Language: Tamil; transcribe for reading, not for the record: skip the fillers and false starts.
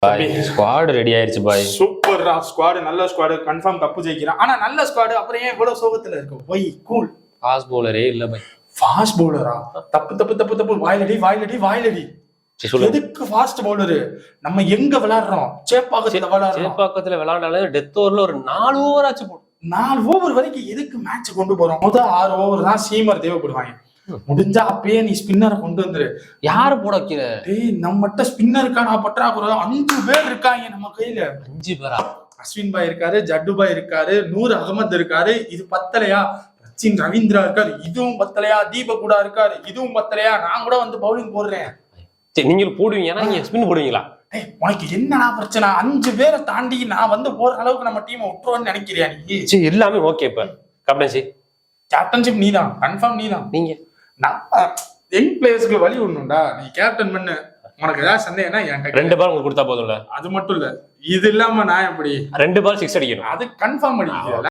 ஸ்குவாட் ரெடி ஆயிருச்சு பாய். சூப்பர்ரா ஸ்குவாட், நல்ல ஸ்குவாட், கன்ஃபார்ம் கப்பு ஜெயிக்கிறான். ஆனா நல்ல ஸ்குவாட், அப்புறம் ஏன் இவ்வளவு சோகத்துல இருக்கு? போய் கூல். ஃபாஸ்ட் பவுலரே இல்ல பாய். ஃபாஸ்ட் பவுலரா? தப்பு தப்பு தப்பு தப்பு. வாயிலடி. எதுக்கு ஃபாஸ்ட் பவுலரு? நம்ம எங்க விளையாடுறோம்? சேப்பாக்கத்துல விளையாண்டாலும் டெத் ஓவர்ல ஒரு 4 ஓவர் ஆச்சு போடும். 4 ஓவர் வரைக்கும் எதுக்கு மேட்ச் கொண்டு போறோம்? முதல் 6 ஓவர் தான் சீமர் தேவைப்படுவாங்க. முடிஞ்சா அப்பயே நீ ஸ்பின்னரை கொண்டு வந்துரு. யாரு போட வைக்கிற? நம்மகிட்ட ஸ்பின்னருக்கான பற்றாக்குறை. 5 பேர் இருக்காங்க நம்ம கையில. 5 பேரா? அஸ்வின் பாய் இருக்காரு, ஜட்டு பாய் இருக்காரு, நூர் அகமது இருக்காரு. இது பத்தலையா? சச்சின் ரவீந்திரா இருக்காரு, இதுவும் பத்தலையா? தீபக் கூட இருக்காரு, இதுவும் பத்தலையா? நான் கூட வந்து பவுலிங் போடுறேன். சரி, நீங்க போடுவீங்க, நீங்க ஸ்பின் போடுவீங்களா? உனக்கு என்னடா பிரச்சனை? 5 பேரை தாண்டி நான் வந்து போற அளவுக்கு நம்ம டீம் விட்டுருவோன்னு நினைக்கிறியா நீ? சரி, எல்லாமே ஓகே. இப்ப கேப்டன்ஷிப் நீதான், கன்ஃபார்ம் நீதான். நீங்க நான் யங் பிளேயர்ஸ்க்கு வழி விடணும்டா. நீ கேப்டன் பண்ணு. உனக்கு ஏதாவது சந்தேகம்னா என்கிட்ட 2 பால் உங்களுக்கு கொடுத்தா போதும்ல. அது மட்டும் இல்ல, இது இல்லாம நான் எப்படி 2 பால் 6 அடிக்கணும்? அது கன்ஃபார்ம் அடிக்கிறேன்.